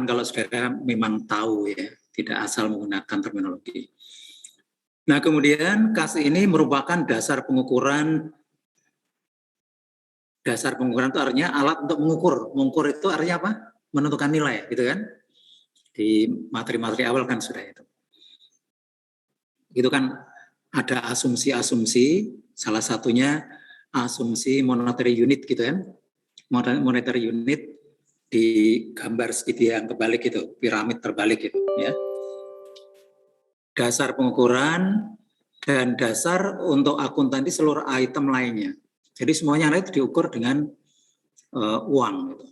kalau saudara memang tahu ya, tidak asal menggunakan terminologi. Nah, kemudian KAS ini merupakan dasar pengukuran. Dasar pengukuran itu artinya alat untuk mengukur. Mengukur itu artinya apa? Menentukan nilai, gitu kan? Di materi-materi awal kan sudah itu. Itu kan ada asumsi-asumsi, salah satunya asumsi monetary unit gitu kan. Monetary unit di gambar segitiga yang kebalik itu, piramid terbalik itu ya. Dasar pengukuran dan dasar untuk akuntansi seluruh item lainnya. Jadi semuanya itu diukur dengan uang gitu.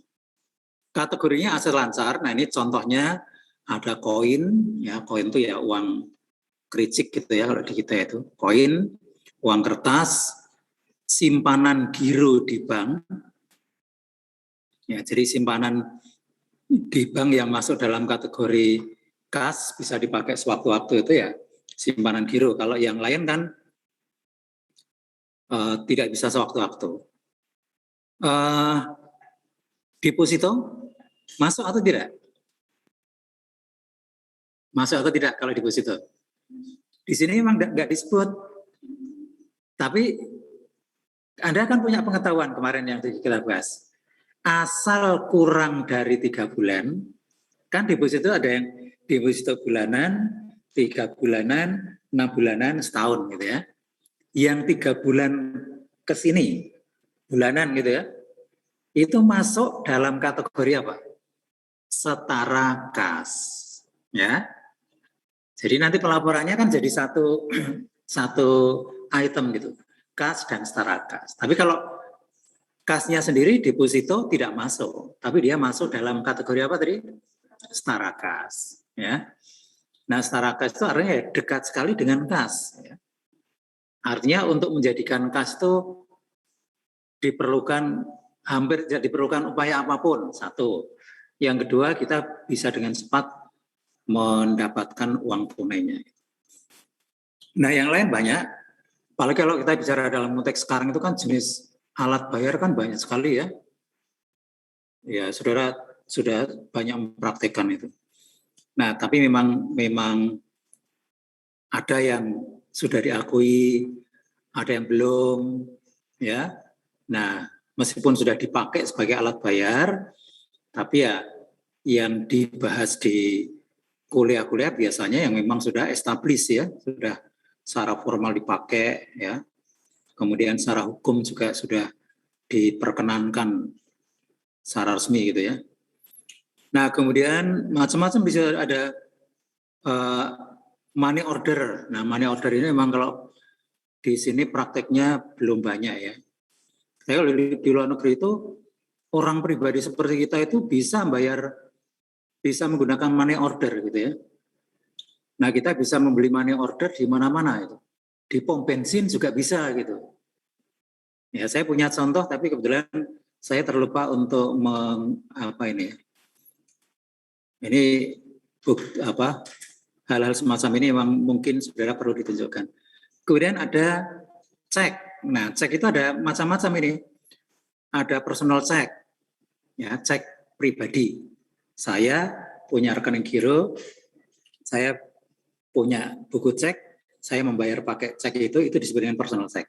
Kategorinya aset lancar. Nah, ini contohnya ada koin ya, koin itu ya uang kericik gitu ya kalau di kita itu. Koin, uang kertas, simpanan giro di bank. Ya, jadi simpanan di bank yang masuk dalam kategori kas bisa dipakai sewaktu-waktu itu ya simpanan giro. Kalau yang lain kan tidak bisa sewaktu-waktu. Deposito masuk atau tidak? Masuk atau tidak kalau deposito? Di sini memang nggak disebut. Tapi Anda kan punya pengetahuan kemarin yang kita bahas. Asal kurang dari 3 bulan, kan deposito ada yang deposito bulanan, 3 bulanan, 6 bulanan, setahun gitu ya. Yang 3 bulan ke sini, bulanan gitu ya, itu masuk dalam kategori apa? Setara kas. Ya. Jadi nanti pelaporannya kan jadi satu item gitu, kas dan setara kas. Tapi kalau kasnya sendiri deposito tidak masuk, tapi dia masuk dalam kategori apa tadi? Setara kas. Ya. Nah, setara kas itu artinya ya dekat sekali dengan kas. Ya. Artinya untuk menjadikan kas itu diperlukan upaya apapun. Satu. Yang kedua, kita bisa dengan cepat mendapatkan uang tunainya. Nah, yang lain banyak. Apalagi kalau kita bicara dalam konteks sekarang itu kan jenis alat bayar kan banyak sekali ya. Ya, saudara sudah banyak mempraktekkan itu. Nah, tapi memang ada yang sudah diakui, ada yang belum, ya. Nah, meskipun sudah dipakai sebagai alat bayar, tapi ya yang dibahas di kuliah-kuliah biasanya yang memang sudah established ya, sudah secara formal dipakai ya. Kemudian secara hukum juga sudah diperkenankan secara resmi gitu ya. Nah, kemudian macam-macam bisa ada money order. Nah, money order ini memang kalau di sini prakteknya belum banyak ya. Kalau di luar negeri itu orang pribadi seperti kita itu bisa menggunakan money order gitu ya. Nah, kita bisa membeli money order di mana-mana itu. Di pom bensin juga bisa gitu. Ya, saya punya contoh tapi kebetulan saya terlupa untuk ini hal-hal semacam ini memang mungkin saudara perlu ditunjukkan. Kemudian ada cek. Nah, cek itu ada macam-macam ini. Ada personal cek, ya cek pribadi. Saya punya rekening giro, saya punya buku cek, saya membayar pakai cek itu disebut dengan personal cek.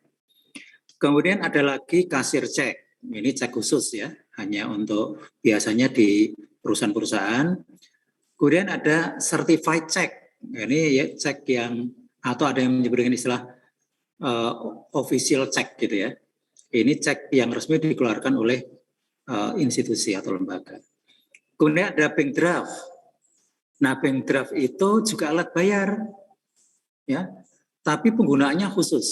Kemudian ada lagi kasir cek. Ini cek khusus ya, hanya untuk biasanya di perusahaan-perusahaan. Kemudian ada certified check. Ini ya cek yang atau ada yang menyebut dengan istilah official check gitu ya. Ini cek yang resmi dikeluarkan oleh institusi atau lembaga. Kemudian ada bank draft. Nah, bank draft itu juga alat bayar, ya, tapi penggunaannya khusus.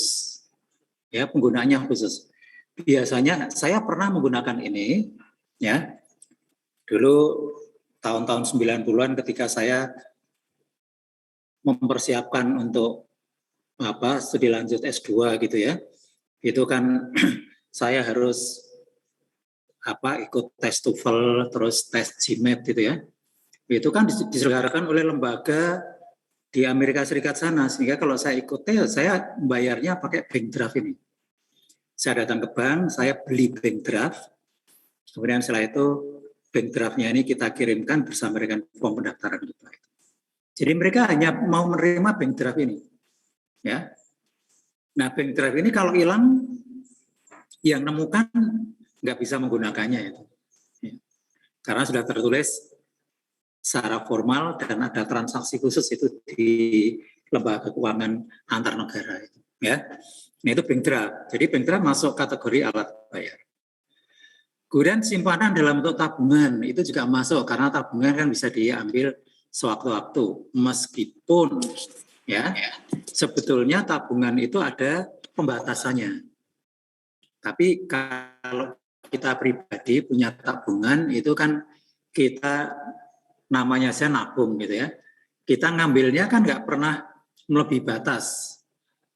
Ya, penggunaannya khusus. Biasanya saya pernah menggunakan ini, ya. Dulu tahun-tahun 90-an ketika saya mempersiapkan untuk studi lanjut S2 gitu ya. Itu kan saya harus ikut tes TOEFL terus tes GMAT gitu ya. Itu kan diselenggarakan oleh lembaga di Amerika Serikat sana, sehingga kalau saya ikut tes saya bayarnya pakai bank draft ini. Saya datang ke bank, saya beli bank draft, kemudian setelah itu bank draftnya ini kita kirimkan bersama dengan form pendaftaran kita. Jadi mereka hanya mau menerima bank draft ini, ya. Nah, bank draft ini kalau hilang, yang nemukan nggak bisa menggunakannya itu, ya. Karena sudah tertulis secara formal dan ada transaksi khusus itu di lembaga keuangan antar negara, ya. Nah, itu bank draft. Jadi bank draft masuk kategori alat bayar. Kemudian simpanan dalam bentuk tabungan itu juga masuk karena tabungan kan bisa diambil sewaktu-waktu, meskipun ya sebetulnya tabungan itu ada pembatasannya. Tapi kalau kita pribadi punya tabungan itu kan kita namanya saya nabung gitu ya. Kita ngambilnya kan nggak pernah melebihi batas.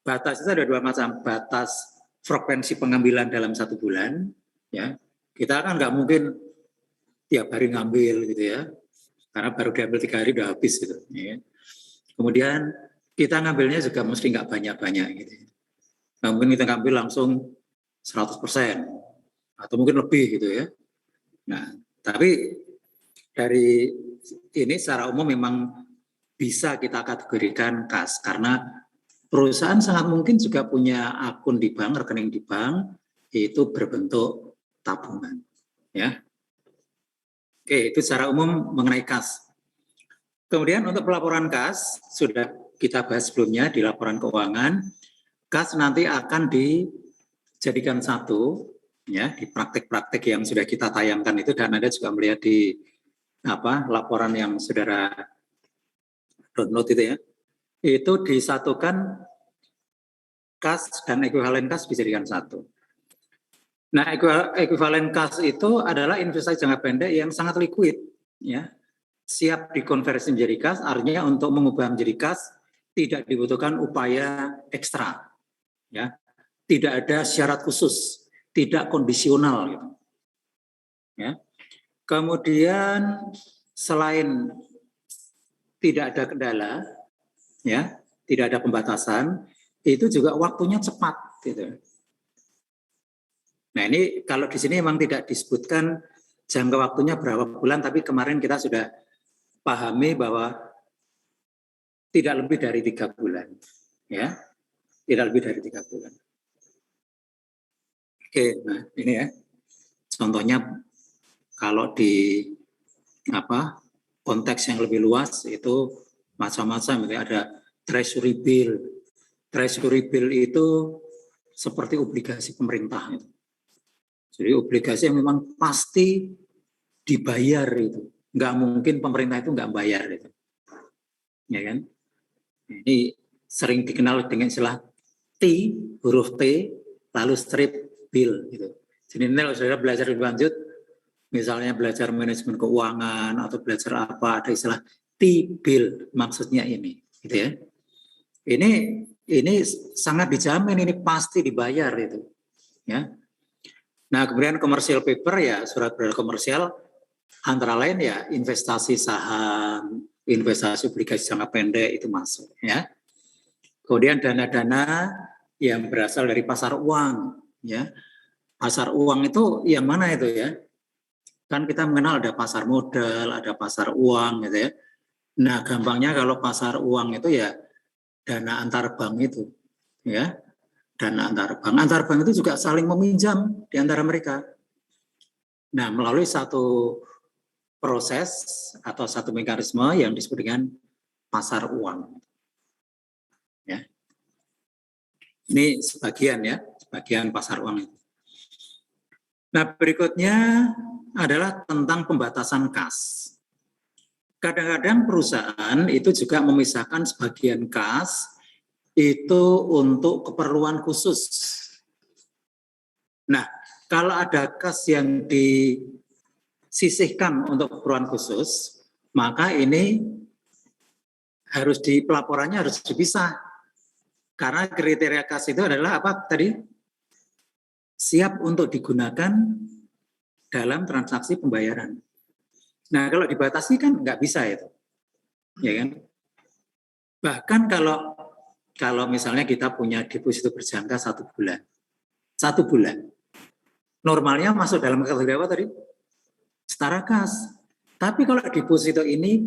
Batas itu ada dua macam, batas frekuensi pengambilan dalam 1 bulan, ya. Kita kan nggak mungkin tiap hari ngambil gitu ya, karena baru diambil 3 hari udah habis gitu. Ya. Kemudian kita ngambilnya juga mesti nggak banyak-banyak gitu. Nggak mungkin kita ngambil langsung 100% atau mungkin lebih gitu ya. Nah, tapi dari ini secara umum memang bisa kita kategorikan kas karena perusahaan sangat mungkin juga punya akun di bank, rekening di bank itu berbentuk tabungan, ya. Oke, itu secara umum mengenai kas. Kemudian untuk pelaporan kas sudah kita bahas sebelumnya di laporan keuangan. Kas nanti akan dijadikan satu, ya, di praktek-praktek yang sudah kita tayangkan itu, dan Anda juga melihat di laporan yang saudara download itu ya. Itu disatukan kas dan ekuivalen kas dijadikan satu. Nah, ekuivalen kas itu adalah investasi jangka pendek yang sangat liquid, ya. Siap dikonversi menjadi kas, artinya untuk mengubah menjadi kas tidak dibutuhkan upaya ekstra, ya. Tidak ada syarat khusus, tidak kondisional, gitu. Ya. Kemudian selain tidak ada kendala, ya, tidak ada pembatasan, itu juga waktunya cepat, gitu. Nah, ini kalau di sini memang tidak disebutkan jangka waktunya berapa bulan, tapi kemarin kita sudah pahami bahwa tidak lebih dari 3 bulan, ya, tidak lebih dari 3 bulan. Oke, nah ini ya, contohnya kalau di konteks yang lebih luas itu macam-macam, ada treasury bill. Treasury bill itu seperti obligasi pemerintah. Jadi obligasi yang memang pasti dibayar itu. Nggak mungkin pemerintah itu nggak bayar itu. Ya kan? Ini sering dikenal dengan istilah T, huruf T, lalu strip bill gitu. Jadi ini kalau saudara belajar lebih lanjut, misalnya belajar manajemen keuangan atau belajar apa, ada istilah T-bill, maksudnya ini, gitu ya. Ini sangat dijamin, ini pasti dibayar itu, ya. Nah, kemudian commercial paper ya surat berharga komersial antara lain ya investasi saham, investasi obligasi jangka pendek itu masuk, ya. Kemudian dana-dana yang berasal dari pasar uang, ya. Pasar uang itu yang mana itu ya? Kan kita mengenal ada pasar modal, ada pasar uang gitu ya. Nah, gampangnya kalau pasar uang itu ya dana antar bank itu, ya. Dana antar bank. Antar bank itu juga saling meminjam di antara mereka. Nah, melalui satu proses atau satu mekanisme yang disebut dengan pasar uang. Ya. Ini sebagian ya, sebagian pasar uang itu. Nah, berikutnya adalah tentang pembatasan kas. Kadang-kadang perusahaan itu juga memisahkan sebagian kas itu untuk keperluan khusus. Nah, kalau ada kas yang disisihkan untuk keperluan khusus, maka ini harus pelaporannya harus dipisah. Karena kriteria kas itu adalah apa tadi? Siap untuk digunakan dalam transaksi pembayaran. Nah, kalau dibatasi kan nggak bisa itu, ya kan? Bahkan kalau misalnya kita punya deposito berjangka 1 bulan, 1 bulan, normalnya masuk dalam kategori apa tadi? setara kas. Tapi kalau deposito ini